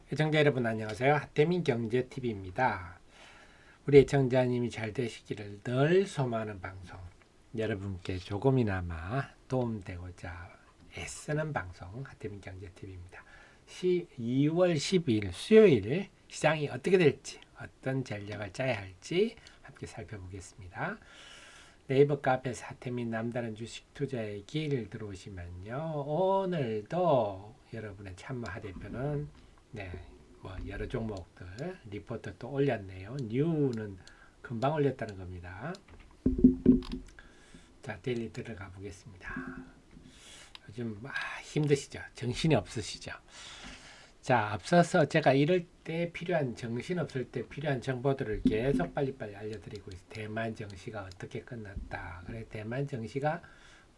애청자 여러분 안녕하세요. 하태민 경제TV입니다. 우리 애청자님이 잘 되시기를 늘 소망하는 방송, 여러분께 조금이나마 도움되고자 애쓰는 방송 하태민 경제TV입니다. 2월 12일 수요일 시장이 어떻게 될지, 어떤 전략을 짜야 할지 함께 살펴보겠습니다. 네이버 카페에서 하태민 남다른 주식 투자의 길 들어오시면요. 오늘도 여러분의 참마 대표는 뭐 여러 종목들 리포트 또 올렸네요. 뉴는 금방 올렸다는 겁니다. 자, 데일리 들어가 보겠습니다. 요즘 힘드시죠? 정신이 없으시죠? 자, 앞서서 제가 이럴 때 필요한, 정신 없을 때 필요한 정보들을 계속 빨리빨리 알려드리고 있어요. 대만 정시가 어떻게 끝났다. 그래, 대만 정시가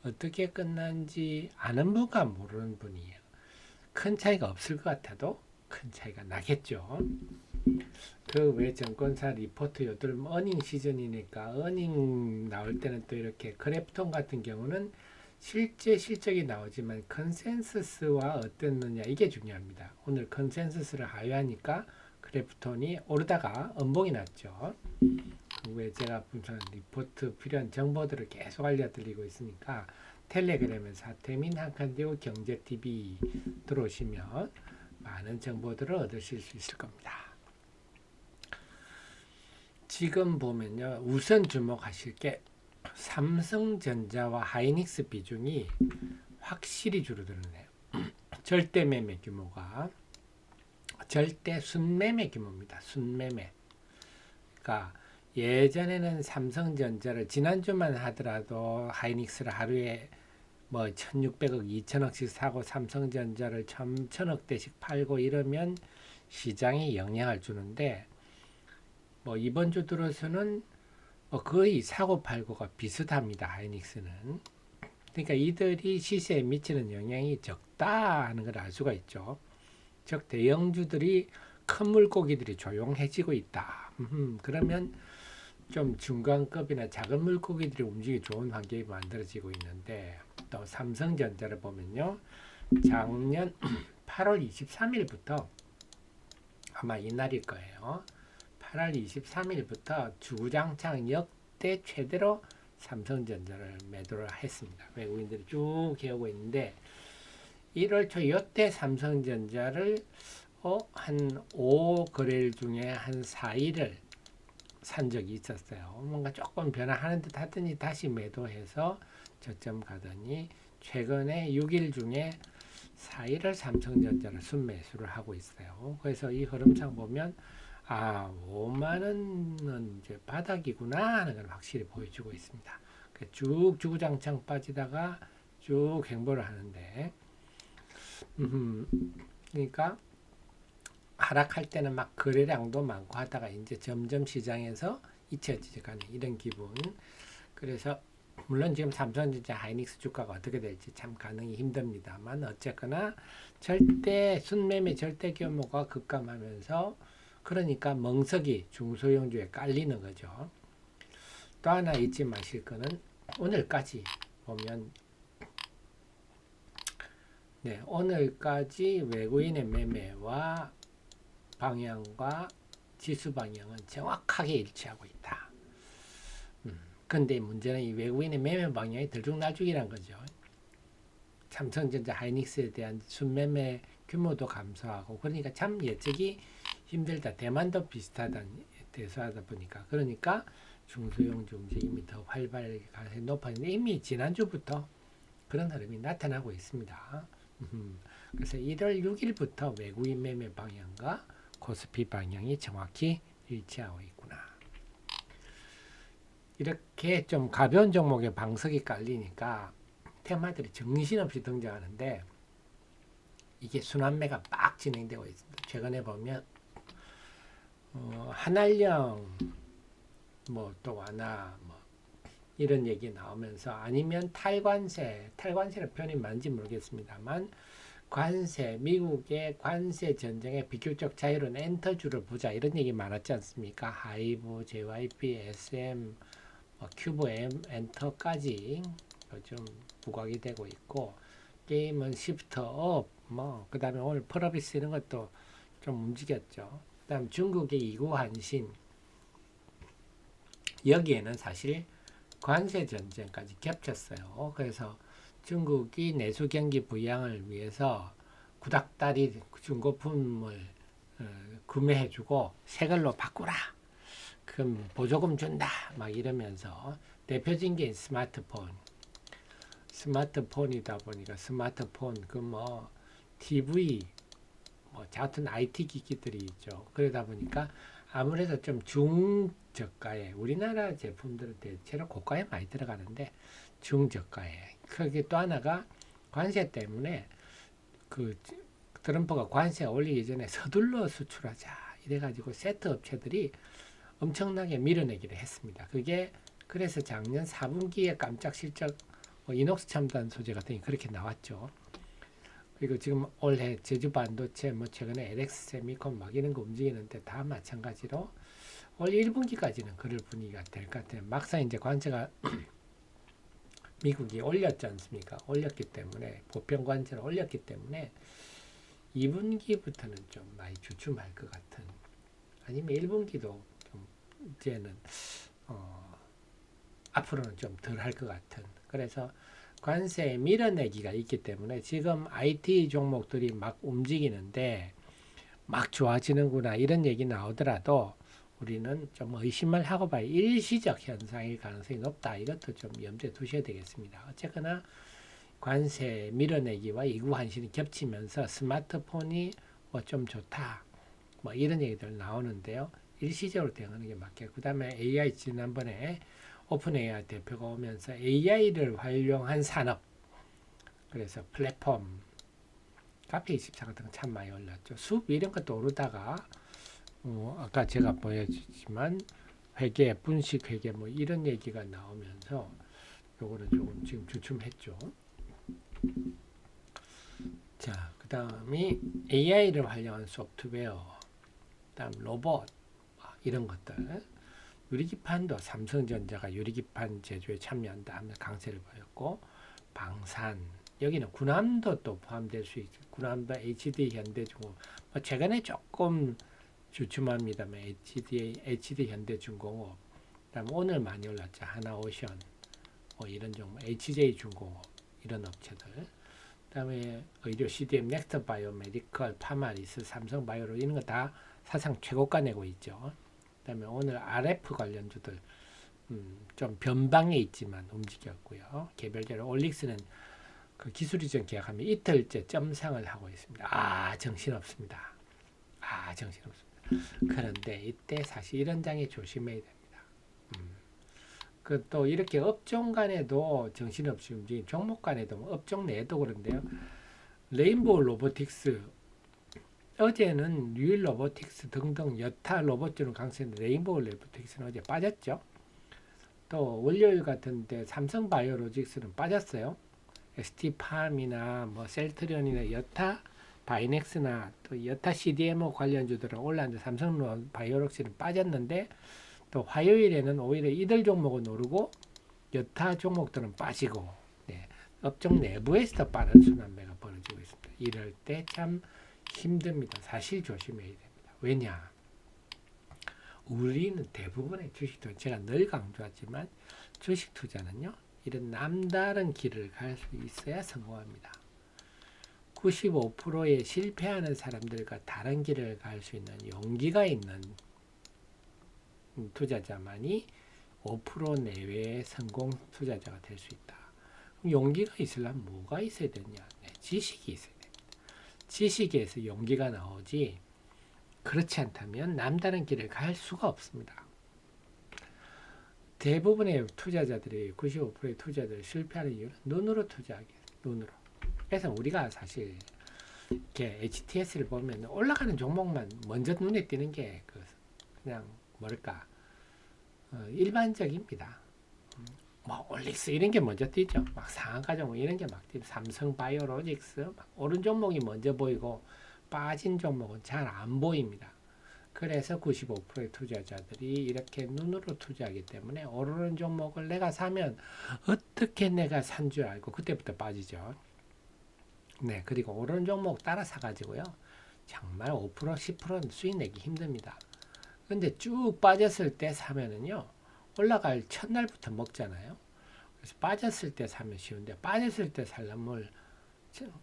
어떻게 끝난지 아는 분과 모르는 분이에요. 큰 차이가 없을 것 같아도 큰 차이가 나겠죠. 그 외 증권사 리포트 요들 어닝 시즌이니까 어닝 나올 때는 또 이렇게 크래프톤 같은 경우는 실제 실적이 나오지만 컨센서스와 어땠느냐 이게 중요합니다. 오늘 컨센서스를 하회하니까 크래프톤이 오르다가 음봉이 났죠. 그 외에 제가 분석 리포트 필요한 정보들을 계속 알려드리고 있으니까 텔레그램에서 하태민 한칸대우 경제TV 들어오시면 많은 정보들을 얻으실 수 있을 겁니다. 지금 보면요. 우선 주목하실 게 삼성전자와 하이닉스 비중이 확실히 줄어들었네요. 절대 매매 규모가 절대 순매매 규모입니다. 순매매. 그러니까 예전에는 삼성전자를 지난주만 하더라도 하이닉스를 하루에 뭐 1600억, 2000억씩 사고 삼성전자를 1000억대씩 팔고 이러면 시장에 영향을 주는데 뭐 이번 주 들어서는 뭐 거의 사고 팔고가 비슷합니다. 하이닉스는. 그러니까 이들이 시세에 미치는 영향이 적다 하는 걸 알 수가 있죠. 즉 대형주들이 큰 물고기들이 조용해지고 있다. 그러면 좀 중간급이나 작은 물고기들이 움직이기 좋은 환경이 만들어지고 있는데 또 삼성전자를 보면요. 작년 8월 23일부터 아마 이날일 거예요. 8월 23일부터 주구장창 역대 최대로 삼성전자를 매도를 했습니다. 외국인들이 쭉 해오고 있는데 1월 초 여태 삼성전자를 한 5거래일 중에 한 4일을 산 적이 있었어요. 뭔가 조금 변화하는 듯 하더니 다시 매도해서 저점 가더니 최근에 6일 중에 4일을 삼성전자를 순매수를 하고 있어요. 그래서 이 흐름상 보면 5만 원은 이제 바닥이구나 하는 걸 확실히 보여주고 있습니다. 쭉 주구장창 빠지다가 쭉 횡보를 하는데 그러니까 하락할 때는 막 거래량도 많고 하다가 이제 점점 시장에서 잊혀지가는 이런 기분. 그래서 물론 지금 삼성전자 하이닉스 주가가 어떻게 될지 참 가능이 힘듭니다만 어쨌거나 절대 순매매 절대 규모가 급감하면서 그러니까 멍석이 중소형주에 깔리는 거죠. 또 하나 잊지 마실 거는 오늘까지 보면 오늘까지 외국인의 매매와 방향과 지수 방향은 정확하게 일치하고 있다. 근데 문제는 이 외국인의 매매 방향이 들쭉날쭉이란 거죠. 삼성전자 하이닉스에 대한 순매매 규모도 감소하고 그러니까 참 예측이 힘들다. 대만도 비슷하다. 대수하다 보니까 그러니까 중소형주 움직임이 더 활발하게 높아졌는데 이미 지난주부터 그런 흐름이 나타나고 있습니다. 그래서 1월 6일부터 외국인 매매 방향과 코스피 방향이 정확히 일치하고 있구나. 이렇게 좀 가벼운 종목에 방석이 깔리니까 테마들이 정신없이 등장하는데 이게 순환매가 막 진행되고 있습니다. 최근에 보면 한알령 또 완화 이런 얘기 나오면서 아니면 탈관세는 표현이 맞는지 모르겠습니다만 관세, 미국의 관세 전쟁의 비교적 자유로운 엔터주를 보자 이런 얘기 많았지 않습니까? 하이브, JYP, SM, 큐브, 엔터까지 요즘 부각이 되고 있고 게임은 시프트 업, 그 다음에 오늘 펄어비스 이런 것도 좀 움직였죠. 그다음 중국의 이구한신 여기에는 사실 관세 전쟁까지 겹쳤어요. 그래서 중국이 내수 경기 부양을 위해서 구닥다리 중고품을 구매해주고 새 걸로 바꾸라. 그럼 보조금 준다. 막 이러면서 대표적인 게 스마트폰이다 보니까 스마트폰 TV 하여튼 IT 기기들이 있죠. 그러다 보니까 아무래도 좀 중저가에 우리나라 제품들은 대체로 고가에 많이 들어가는데 중저가에 그게 또 하나가 관세 때문에 그 트럼프가 관세 올리기 전에 서둘러 수출하자 이래가지고 세트 업체들이 엄청나게 밀어내기를 했습니다. 그게 그래서 작년 4분기에 깜짝 실적 이녹스 첨단 소재 같은 게 그렇게 나왔죠. 그리고 지금 올해 제주 반도체 최근에 LX 세미콘 막 이런 거 움직이는데 다 마찬가지로 올 1분기까지는 그럴 분위기가 될 것 같아요. 막상 이제 관세가 미국이 올렸지 않습니까? 올렸기 때문에 보편 관세를 올렸기 때문에 2분기부터는 좀 많이 주춤할 것 같은 아니면 1분기도 좀 이제는 앞으로는 좀 덜 할 것 같은 그래서 관세 밀어내기가 있기 때문에 지금 IT 종목들이 막 움직이는데 막 좋아지는구나 이런 얘기 나오더라도 우리는 좀 의심을 하고 봐야 일시적 현상일 가능성이 높다. 이것도 좀 염두에 두셔야 되겠습니다. 어쨌거나 관세 밀어내기와 이구한신이 겹치면서 스마트폰이 좀 좋다. 이런 얘기들 나오는데요. 일시적으로 대응하는 게 맞겠고 그 다음에 AI 지난번에 오픈 AI 대표가 오면서 AI를 활용한 산업 그래서 플랫폼 카페24 같은 거 참 많이 올랐죠. 수업 이런 것도 오르다가 아까 제가 보여주지만 회계, 분식 회계 이런 얘기가 나오면서 요거는 조금 지금 주춤했죠. 자, 그 다음이 AI를 활용한 소프트웨어, 그 다음 로봇 이런 것들 유리기판도 삼성전자가 유리기판 제조에 참여한다 하면 강세를 보였고 방산 여기는 군함도 또 포함될 수 있고 군함도 HD 현대중공 최근에 조금 주춤합니다만 HD 현대중공업 그다음 오늘 많이 올랐죠 하나오션 이런 종목 HJ중공업 이런 업체들 그다음에 의료 CDM 넥스트 바이오 메디컬 파마리스 삼성바이오로 이런 거 다 사상 최고가 내고 있죠. 그다음에 오늘 RF 관련주들 좀 변방에 있지만 움직였고요. 개별적으로 올릭스는 그 기술이전 계약하면 이틀째 점상을 하고 있습니다. 정신없습니다. 정신없습니다. 그런데 이때 사실 이런 장에 조심해야 됩니다. 그 또 이렇게 업종 간에도 정신없이 움직인 종목 간에도 업종 내도 그런데요. 레인보우 로보틱스 어제는 뉴일 로보틱스 등등 여타 로봇주는 강세인데 레인보우 로보틱스는 어제 빠졌죠. 또 월요일 같은데 삼성바이오로직스는 빠졌어요. ST팜이나 셀트리온이나 여타 바이넥스나 또 여타 CDMO 관련주들은 올랐는데 삼성바이오로직스는 빠졌는데 또 화요일에는 오히려 이들 종목은 오르고 여타 종목들은 빠지고 업종 내부에서 빠른 순환매가 벌어지고 있습니다. 이럴 때 참 힘듭니다. 사실 조심해야 됩니다. 왜냐? 우리는 대부분의 주식도 제가 늘 강조하지만 주식 투자는요. 이런 남다른 길을 갈 수 있어야 성공합니다. 95%의 실패하는 사람들과 다른 길을 갈 수 있는 용기가 있는 투자자만이 5% 내외의 성공 투자자가 될 수 있다. 그럼 용기가 있으려면 뭐가 있어야 되냐? 지식이 있어야 됩니다. 지식에서 용기가 나오지 그렇지 않다면 남다른 길을 갈 수가 없습니다. 대부분의 투자자들이 95%의 투자자들이 실패하는 이유는 눈으로 투자하기 눈으로. 그래서 우리가 사실 이렇게 HTS를 보면 올라가는 종목만 먼저 눈에 띄는 게 그냥 뭐랄까 일반적입니다. 올릭스 이런 게 먼저 뛰죠. 막 상한가 종목 이런 게 막 뛰죠. 삼성바이오로직스 막 오른 종목이 먼저 보이고 빠진 종목은 잘 안 보입니다. 그래서 95%의 투자자들이 이렇게 눈으로 투자하기 때문에 오르는 종목을 내가 사면 어떻게 내가 산 줄 알고 그때부터 빠지죠. 그리고 오르는 종목 따라 사가지고요. 정말 5% 10%는 수익 내기 힘듭니다. 근데 쭉 빠졌을 때 사면은요, 올라갈 첫날부터 먹잖아요. 그래서 빠졌을 때 사면 쉬운데, 빠졌을 때 살려면,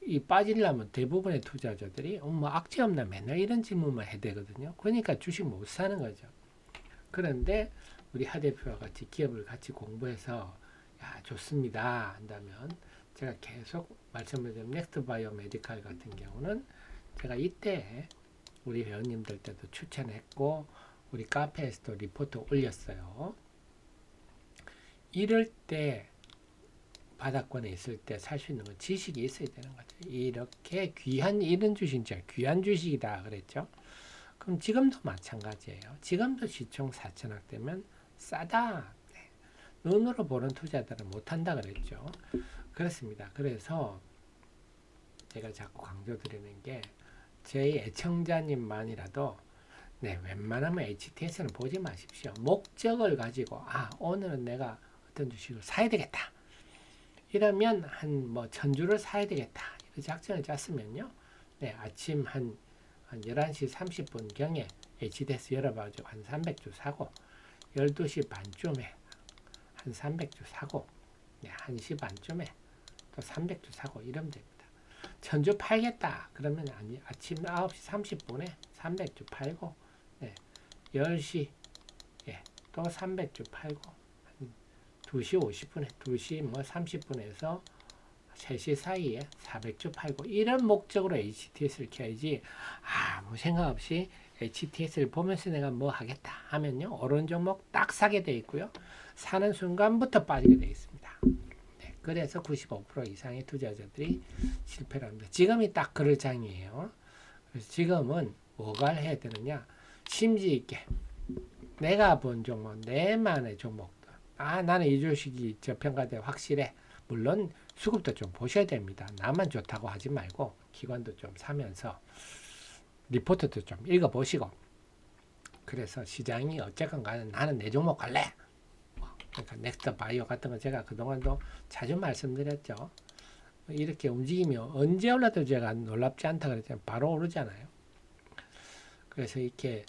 이 빠지려면 대부분의 투자자들이 뭐 악재 없나 맨날 이런 질문만 해야 되거든요. 그러니까 주식 못 사는 거죠. 그런데 우리 하 대표와 같이 기업을 같이 공부해서 야 좋습니다 한다면 제가 계속 말씀을 드린 넥스트 바이오 메디칼 같은 경우는 제가 이때 우리 회원님들 때도 추천했고 우리 카페에서도 리포트 올렸어요. 이럴 때 바닥권에 있을 때 살 수 있는 건 지식이 있어야 되는 거죠. 이렇게 귀한 이런 주식이죠. 귀한 주식이다 그랬죠. 그럼 지금도 마찬가지예요. 지금도 시총 4천억 되면 싸다. 네. 눈으로 보는 투자들은 못한다 그랬죠. 그렇습니다. 그래서 제가 자꾸 강조드리는 게 제 애청자님만이라도 네, 웬만하면 HTS는 보지 마십시오. 목적을 가지고 오늘은 내가 어떤 주식을 사야 되겠다. 이러면 한 뭐 1000주를 사야 되겠다. 이런 작전을 짰으면요. 네, 아침 한 11시 30분 경에 HTS 열어봐가지고 한 300주 사고 12시 반쯤에 한 300주 사고 네, 1시 반쯤에 또 300주 사고 이러면 됩니다. 1000주 팔겠다. 그러면 아침 9시 30분에 300주 팔고 네, 10시 예, 또 300주 팔고 2시 50분에 2시 뭐 30분에서 3시 사이에 400주 팔고 이런 목적으로 HTS를 켜야지 아무 생각 없이 HTS를 보면서 내가 뭐 하겠다 하면요 오른 종목 딱 사게 돼 있고요 사는 순간부터 빠지게 돼 있습니다. 네, 그래서 95% 이상의 투자자들이 실패를 합니다. 지금이 딱 그럴 장이에요. 그래서 지금은 뭐가 해야 되느냐 심지 있게 내가 본 종목 내만의 종목들 나는 이 주식이 저평가돼 확실해. 물론 수급도 좀 보셔야 됩니다. 나만 좋다고 하지 말고 기관도 좀 사면서 리포트도 좀 읽어보시고 그래서 시장이 어쨌건 간에 나는 내 종목 갈래. 그러니까 넥스트 바이오 같은 거 제가 그동안도 자주 말씀드렸죠. 이렇게 움직이면 언제 올라도 제가 놀랍지 않다 그랬잖아요. 바로 오르잖아요. 그래서 이렇게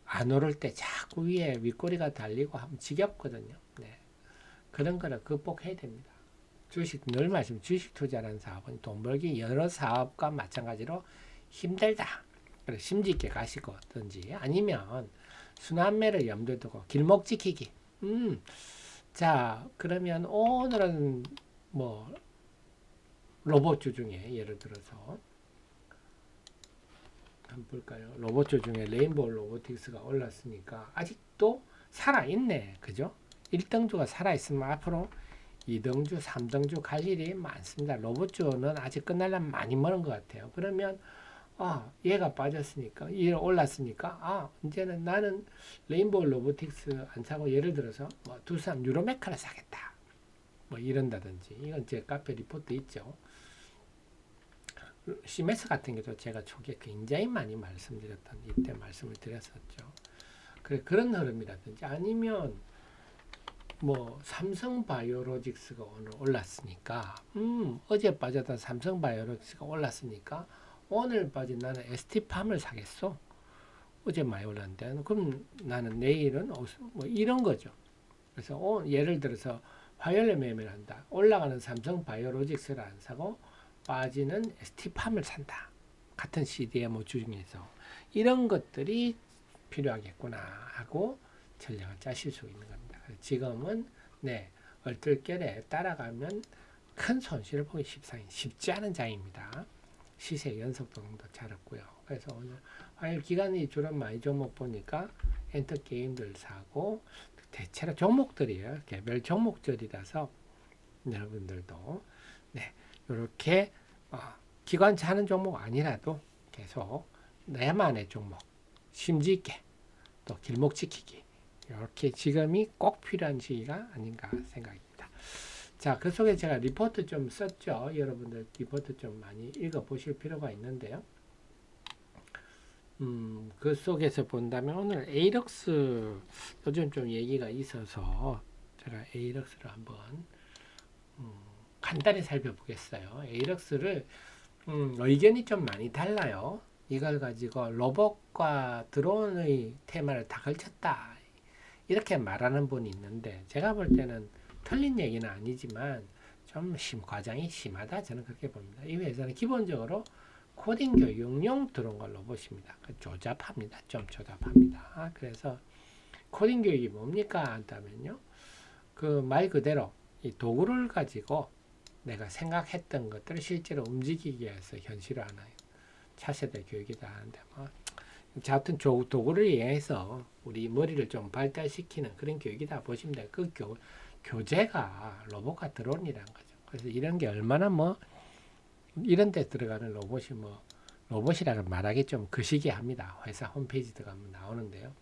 안 오를 때 자꾸 위에 윗꼬리가 달리고 하면 지겹거든요. 네. 그런 거를 극복해야 됩니다. 늘 말씀 주식 투자라는 사업은 돈 벌기 여러 사업과 마찬가지로 힘들다. 그래서 심지 있게 가시거든지 아니면 순환매를 염두에 두고 길목 지키기. 자 그러면 오늘은 뭐 로봇주 중에 예를 들어서 한번 볼까요? 로봇주 중에 레인보우 로보틱스가 올랐으니까 아직도 살아있네. 그죠? 1등주가 살아있으면 앞으로 2등주, 3등주 갈 일이 많습니다. 로봇주는 아직 끝나려면 많이 멀은 것 같아요. 그러면 얘가 빠졌으니까, 얘 올랐으니까, 이제는 나는 레인보우 로보틱스 안 사고 예를 들어서 뭐 두산 뉴로메카를 사겠다. 뭐 이런다든지. 이건 제 카페 리포트 있죠. CMS 같은 경우도 제가 초기에 굉장히 많이 말씀드렸던 이때 말씀을 드렸었죠. 그런 흐름이라든지 아니면 뭐 삼성바이오로직스가 오늘 올랐으니까 어제 빠졌던 삼성바이오로직스가 올랐으니까 오늘 빠진 나는 ST팜을 사겠어. 어제 많이 올랐는데 그럼 나는 내일은 뭐 이런 거죠. 그래서 예를 들어서 화요일에 매매를 한다. 올라가는 삼성바이오로직스를 안 사고 빠지는 ST팜을 산다. 같은 CDMO 중에서 이런 것들이 필요하겠구나 하고 전략을 짜실 수 있는 겁니다. 지금은 얼떨결에 따라가면 큰 손실을 보기 쉽지 않은 장입니다. 시세 연속동도 잘했고요. 그래서 오늘 화요일 기간이 주로 많이 종목 보니까 엔터게임들 사고 대체로 종목들이에요. 개별 종목들이라서 여러분들도 이렇게 기관차 하는 종목 아니라도 계속 내만의 종목 심지 있게 또 길목 지키기 이렇게 지금이 꼭 필요한 시기가 아닌가 생각입니다. 자, 그 속에 제가 리포트 좀 썼죠. 여러분들 리포트 좀 많이 읽어보실 필요가 있는데요. 그 속에서 본다면 오늘 에이럭스 요즘 좀 얘기가 있어서 제가 에이럭스를 한번 간단히 살펴보겠어요. 에이럭스를 의견이 좀 많이 달라요. 이걸 가지고 로봇과 드론의 테마를 다 걸쳤다. 이렇게 말하는 분이 있는데 제가 볼 때는 틀린 얘기는 아니지만 좀 과장이 심하다. 저는 그렇게 봅니다. 이 회사는 기본적으로 코딩 교육용 드론과 로봇입니다. 조잡합니다. 좀 조잡합니다. 그래서 코딩 교육이 뭡니까? 한다면요. 그 말 그대로 이 도구를 가지고 내가 생각했던 것들을 실제로 움직이기 위해서 현실화하는 차세대 교육이다 하는데 뭐 하여튼 도구를 이용해서 우리 머리를 좀 발달시키는 그런 교육이다 보시면 돼요. 그 교재가 로봇과 드론이라는 거죠. 그래서 이런 게 얼마나 뭐 이런 데 들어가는 로봇이 뭐 로봇이라고 말하기 좀 거시기 합니다. 회사 홈페이지 들어가면 나오는데요.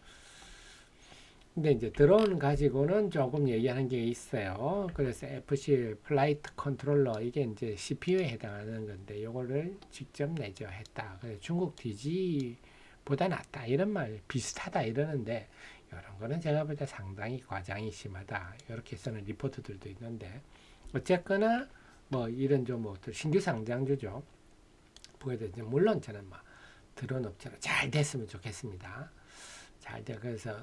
근데 이제 드론 가지고는 조금 얘기하는 게 있어요. 그래서 FC 플라이트 컨트롤러 이게 이제 CPU에 해당하는 건데 요거를 직접 내조했다. 그래서 중국 DG보다 낫다 이런 말 비슷하다 이러는데 이런 거는 제가 볼 때 상당히 과장이 심하다. 이렇게 쓰는 리포트들도 있는데 어쨌거나 뭐 이런 좀 뭐 신규 상장주죠. 보게 되죠. 물론 저는 막 드론 업체로 잘 됐으면 좋겠습니다. 잘 돼. 그래서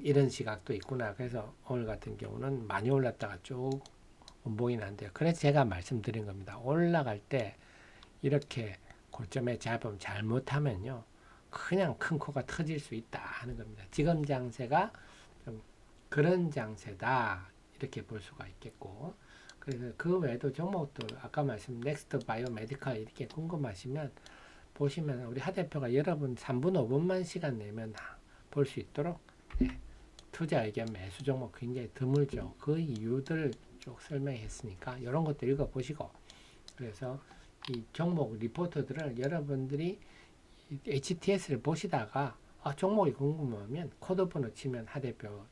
이런 시각도 있구나. 그래서 오늘 같은 경우는 많이 올랐다가 쭉 원봉이 난대요. 그래서 제가 말씀드린 겁니다. 올라갈 때 이렇게 고점에 잡으면 잘못하면요. 그냥 큰 코가 터질 수 있다 하는 겁니다. 지금 장세가 좀 그런 장세다. 이렇게 볼 수가 있겠고. 그래서 그 외에도 종목들 아까 말씀 넥스트 바이오 메디컬 이렇게 궁금하시면 보시면 우리 하 대표가 여러분 3분 5분만 시간 내면 볼 수 있도록 투자 의견 매수 종목 굉장히 드물죠. 그 이유들을 쭉 설명했으니까 이런 것도 읽어보시고 그래서 이 종목 리포트들을 여러분들이 HTS를 보시다가 종목이 궁금하면 코드 번호 치면 하 대표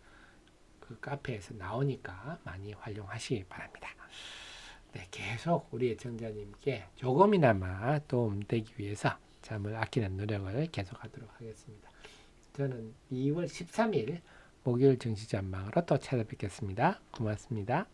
그 카페에서 나오니까 많이 활용하시기 바랍니다. 네, 계속 우리 애청자님께 조금이나마 도움되기 위해서 잠을 아끼는 노력을 계속하도록 하겠습니다. 저는 2월 13일 목요일 증시 전망으로 또 찾아뵙겠습니다. 고맙습니다.